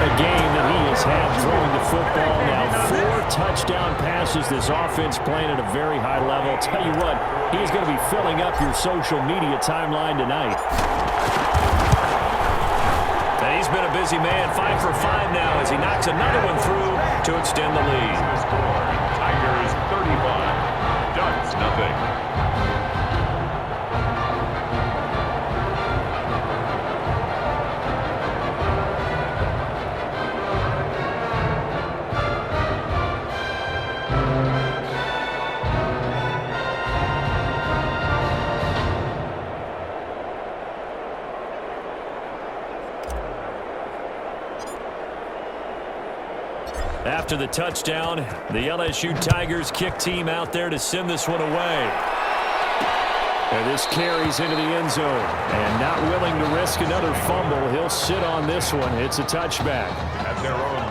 a game that he has had throwing the football now. 4 touchdown passes. This offense playing at a very high level. I'll tell you what, he is going to be filling up your social media timeline tonight. And he's been a busy man. 5 for 5 now as he knocks another one through to extend the lead. Tigers 35, Ducks nothing. After the touchdown, the LSU Tigers kick team out there to send this one away. And this carries into the end zone. And not willing to risk another fumble, he'll sit on this one. It's a touchback.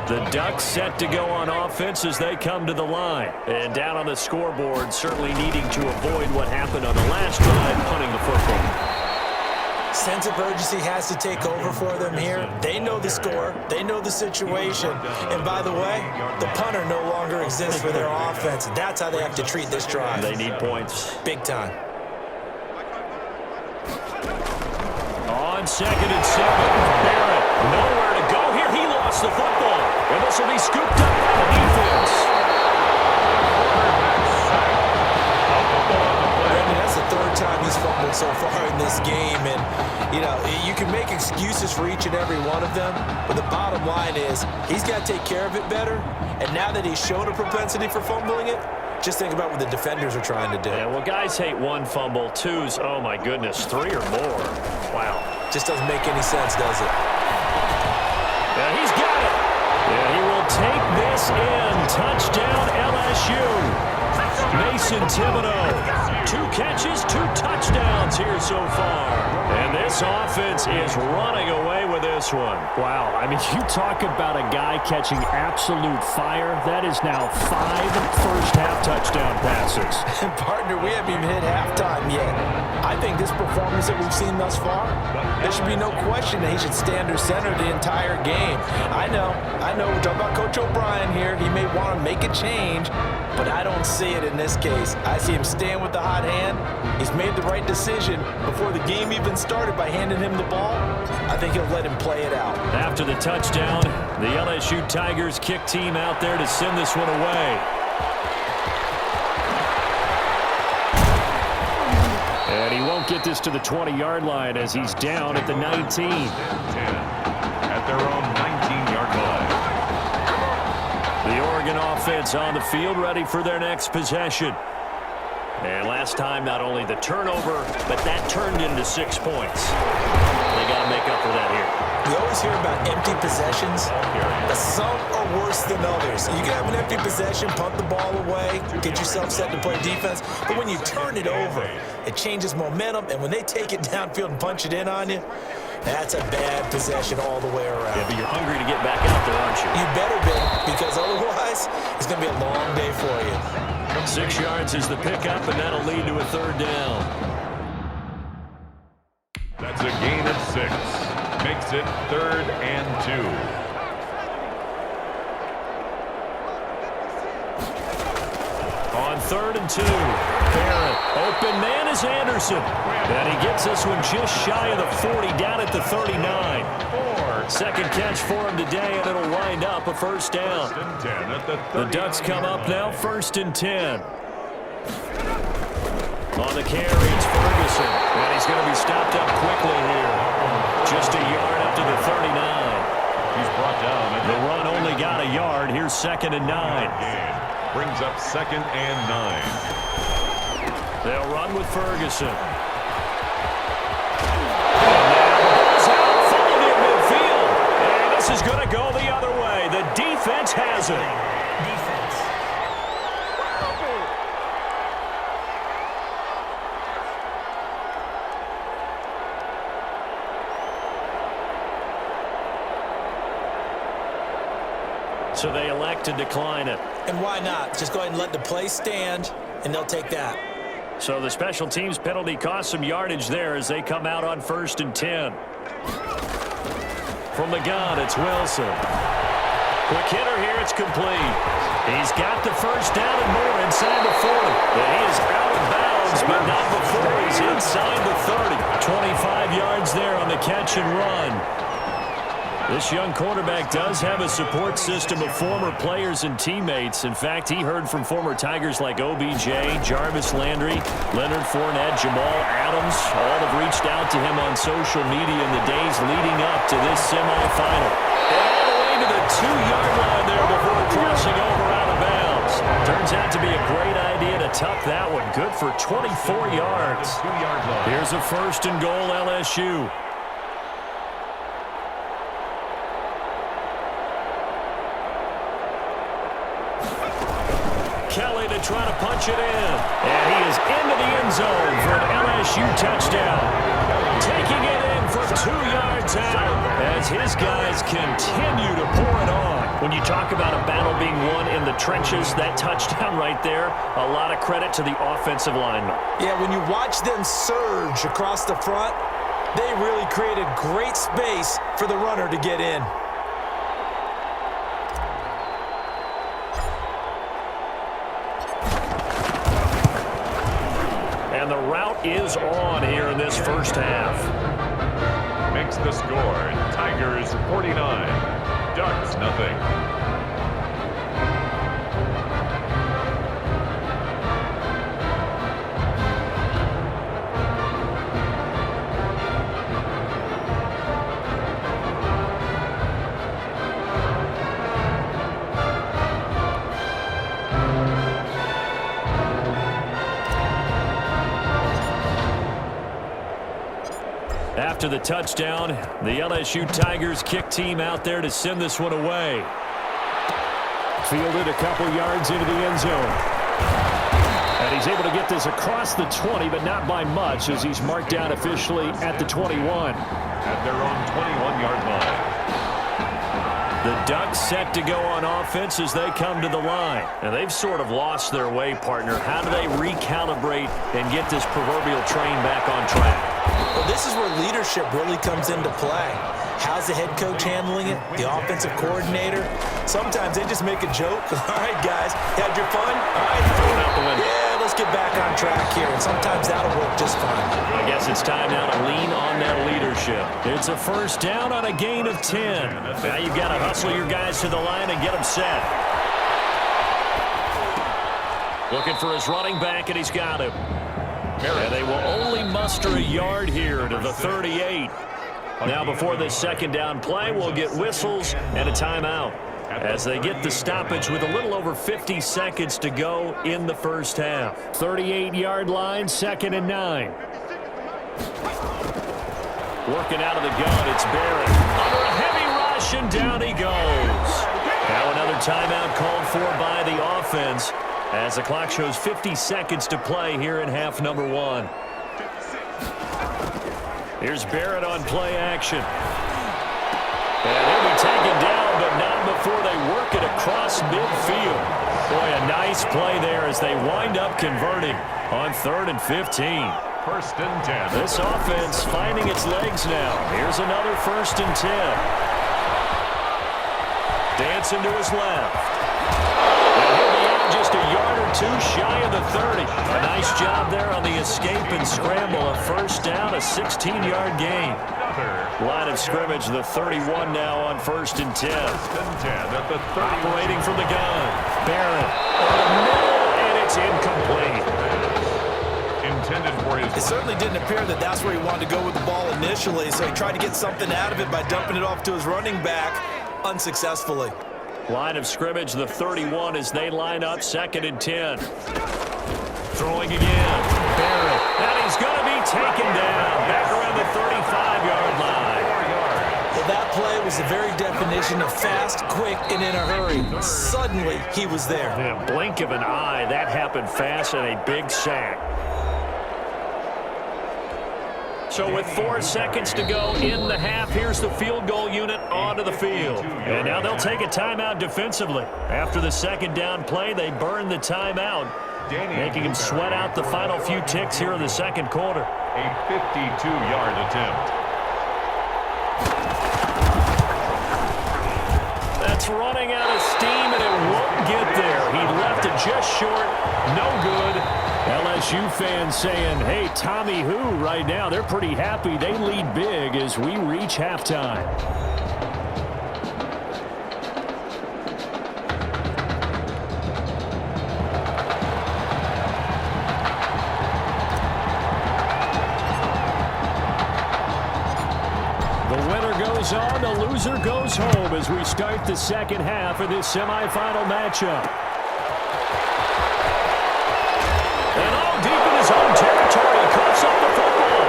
The Ducks set to go on offense as they come to the line. And down on the scoreboard, certainly needing to avoid what happened on the last drive, punting the football. Sense of urgency has to take over for them here. They know the score. They know the situation. And by the way, the punter no longer exists for their offense. That's how they have to treat this drive. They need points. Big time. On 2nd and 7, Barrett nowhere to go here. He lost the football. And this will be scooped up by the defense. That's the 3rd time he's fumbled so far in this game. And, you know, you can make excuses for each and every one of them. But the bottom line is he's got to take care of it better. And now that he's shown a propensity for fumbling it, just think about what the defenders are trying to do. Yeah, well, guys hate 1 fumble, 2's, oh my goodness, 3 or more. Wow. Just doesn't make any sense, does it? Yeah, he's got it. Yeah, he will take this in. Touchdown, LSU. Mason Thibodeau, 2 catches, 2 touchdowns here so far. And this offense is running away with this one. Wow, I mean, you talk about a guy catching absolute fire. That is now 5 first-half touchdown passes. Partner, we haven't even hit halftime yet. I think this performance that we've seen thus far, there should be no question that he should stand under center the entire game. I know, we're talking about Coach O'Brien here. He may want to make a change, but I don't see it in this case. I see him stand with the hot hand. He's made the right decision before the game even started by handing him the ball. I think he'll let him play it out. After the touchdown, the LSU Tigers kick team out there to send this one away. And he won't get this to the 20-yard line as he's down at the 19. 10 at their own 19-yard line. The Oregon offense on the field ready for their next possession. And last time, not only the turnover, but that turned into 6 points. They got to make up for that here. We always hear about empty possessions, but some are worse than others. You can have an empty possession, punt the ball away, get yourself set to play defense, but when you turn it over, it changes momentum, and when they take it downfield and punch it in on you, that's a bad possession all the way around. Yeah, but you're hungry to get back out there, aren't you? You better be, because otherwise, it's going to be a long day for you. 6 yards is the pickup, and that'll lead to a 3rd down. That's a gain of 6. Makes it 3rd and 2. On 3rd and 2, Barrett, open man is Anderson. And he gets this one just shy of the 40, down at the 39. 2nd catch for him today, and it'll wind up a 1st down. The Ducks come up now, 1st and 10. On the carry, it's Ferguson. And he's going to be stopped up quickly here. Just a yard up to the 39. He's brought down. The run only got a yard. Here's 2nd and 9. Brings up 2nd and 9. They'll run with Ferguson. This is going to go the other way. The defense has it. So they elect to decline it. And why not? Just go ahead and let the play stand, and they'll take that. So the special teams penalty cost some yardage there as they come out on 1st and 10. From the gun, it's Wilson. Quick hitter here, it's complete. He's got the first down and more inside the 40. And he is out of bounds, but not before he's inside the 30. 25 yards there on the catch and run. This young quarterback does have a support system of former players and teammates. In fact, he heard from former Tigers like OBJ, Jarvis Landry, Leonard Fournette, Jamal Adams. All have reached out to him on social media in the days leading up to this semifinal. All the way to the 2-yard line there before crossing over out of bounds. Turns out to be a great idea to tuck that one. Good for 24 yards. Here's a 1st and goal, LSU. Kelly to try to punch it in. And he is into the end zone for an LSU touchdown. Taking it in for 2 yards out as his guys continue to pour it on. When you talk about a battle being won in the trenches, that touchdown right there, a lot of credit to the offensive linemen. Yeah, when you watch them surge across the front, they really created great space for the runner to get in. And the route is on here in this first half. Makes the score. Tigers 49. Ducks nothing. After the touchdown, the LSU Tigers kick team out there to send this one away. Fielded a couple yards into the end zone. And he's able to get this across the 20, but not by much, as he's marked down officially at the 21. At their own 21-yard line. The Ducks set to go on offense as they come to the line. And they've sort of lost their way, partner. How do they recalibrate and get this proverbial train back on track? Well, this is where leadership really comes into play. How's the head coach handling it? The offensive coordinator? Sometimes they just make a joke. All right, guys, had your fun? All right, Throw it out the window. yeah, let's get back on track here. And sometimes that'll work just fine. I guess it's time now to lean on that leadership. It's a first down on a gain of 10. Now you've got to hustle your guys to the line and get them set. Looking for his running back, and he's got him. And they will only muster a yard here to the 38. Now before this second down play, we'll get whistles and a timeout as they get the stoppage with a little over 50 seconds to go in the first half. 38-yard line, 2nd and 9. Working out of the gun, it's Barrett. Under a heavy rush, and down he goes. Now another timeout called for by the offense as the clock shows 50 seconds to play here in half number 1. Here's Barrett on play action. And he'll be taken down, but not before they work it across midfield. Boy, a nice play there as they wind up converting on 3rd and 15. 1st and 10. This offense finding its legs now. Here's another 1st and 10. Dancing to his left. And he'll be out just a yard or two shy of the 30. A nice job there on the escape and scramble. A first down, a 16-yard gain. Line of scrimmage, the 31 now on 1st and 10. 1st and 10 at the 30. Operating from the gun. Barrett over the middle, and it's incomplete. Intended for his... It certainly didn't appear that that's where he wanted to go with the ball initially, so he tried to get something out of it by dumping it off to his running back unsuccessfully. Line of scrimmage, the 31 as they line up, 2nd and 10. Throwing again. Barrett. And he's going to be taken down back around the 35-yard line. Well, that play was the very definition of fast, quick, and in a hurry. Suddenly, he was there. In a blink of an eye, that happened fast and a big sack. So with 4 seconds to go in the half, here's the field goal unit onto the field. And now they'll take a timeout defensively. After the second down play, they burn the timeout, making him sweat out the final few ticks here in the second quarter. A 52-yard attempt. That's It's running out of steam, and it won't get there. He left it just short. No good. LSU fans saying, hey, Tommy who right now. They're pretty happy. They lead big as we reach halftime. On, the loser goes home as we start the second half of this semifinal matchup. And all deep in his own territory, coughs up the football.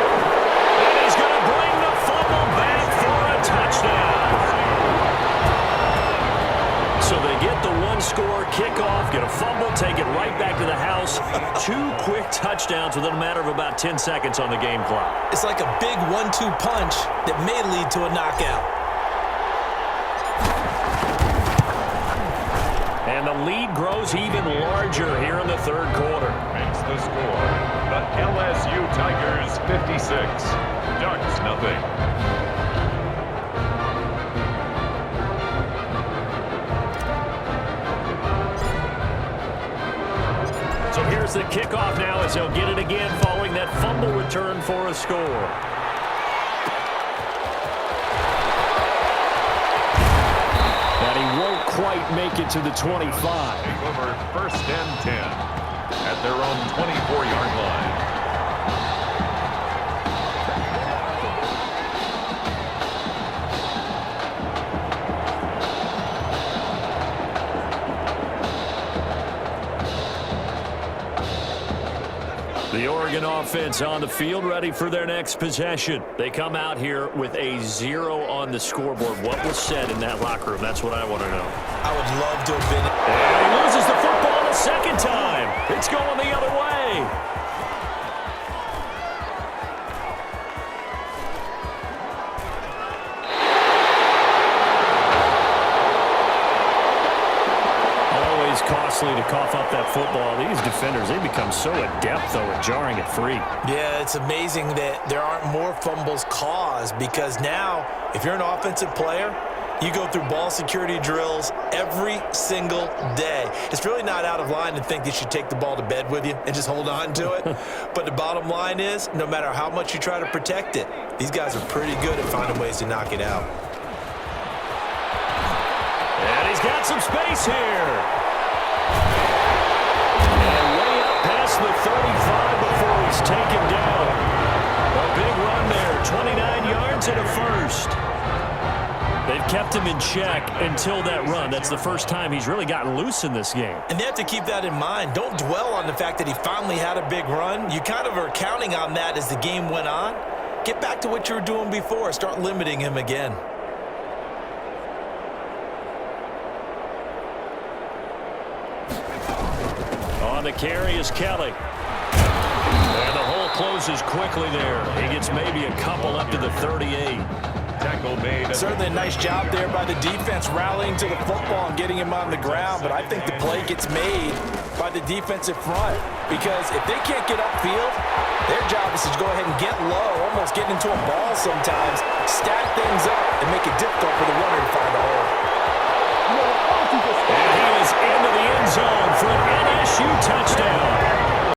And he's going to bring the fumble back for a touchdown. So they get the one-score kickoff, get a fumble, take it right back to the house. 2 quick touchdowns within a matter of about 10 seconds on the game clock. It's like a big 1-2 punch that may lead to a knockout. And the lead grows even larger here in the third quarter. Makes the score. The LSU Tigers 56. Ducks nothing. So here's the kickoff now as they'll get it again following that fumble return for a score. And he won't quite make it to the 25. Take over 1st and 10 at their own 24-yard line. The Oregon offense on the field, ready for their next possession. They come out here with a 0 on the scoreboard. What was said in that locker room? That's what I want to know. I would love to have been. And he loses the football a second time. It's going the other way. Costly to cough up that football. These defenders, they become so adept, though, at jarring it free. Yeah, it's amazing that there aren't more fumbles caused because now, if you're an offensive player, you go through ball security drills every single day. It's really not out of line to think that you should take the ball to bed with you and just hold on to it. But the bottom line is, no matter how much you try to protect it, these guys are pretty good at finding ways to knock it out. And he's got some space here. And way up past the 35 before he's taken down. A big run there, 29 yards and a first. They've kept him in check until that run. That's the first time he's really gotten loose in this game. And they have to keep that in mind. Don't dwell on the fact that he finally had a big run. You kind of are counting on that as the game went on. Get back to what you were doing before. Start limiting him again. On the carry is Kelly. And the hole closes quickly there. He gets maybe a couple up to the 38. Tackle made. Certainly a nice job there by the defense rallying to the football and getting him on the ground, but I think the play gets made by the defensive front because if they can't get upfield, their job is to go ahead and get low, almost get into a ball sometimes, stack things up, and make it difficult for the runner to find a hole. And he is into the end zone for an LSU touchdown.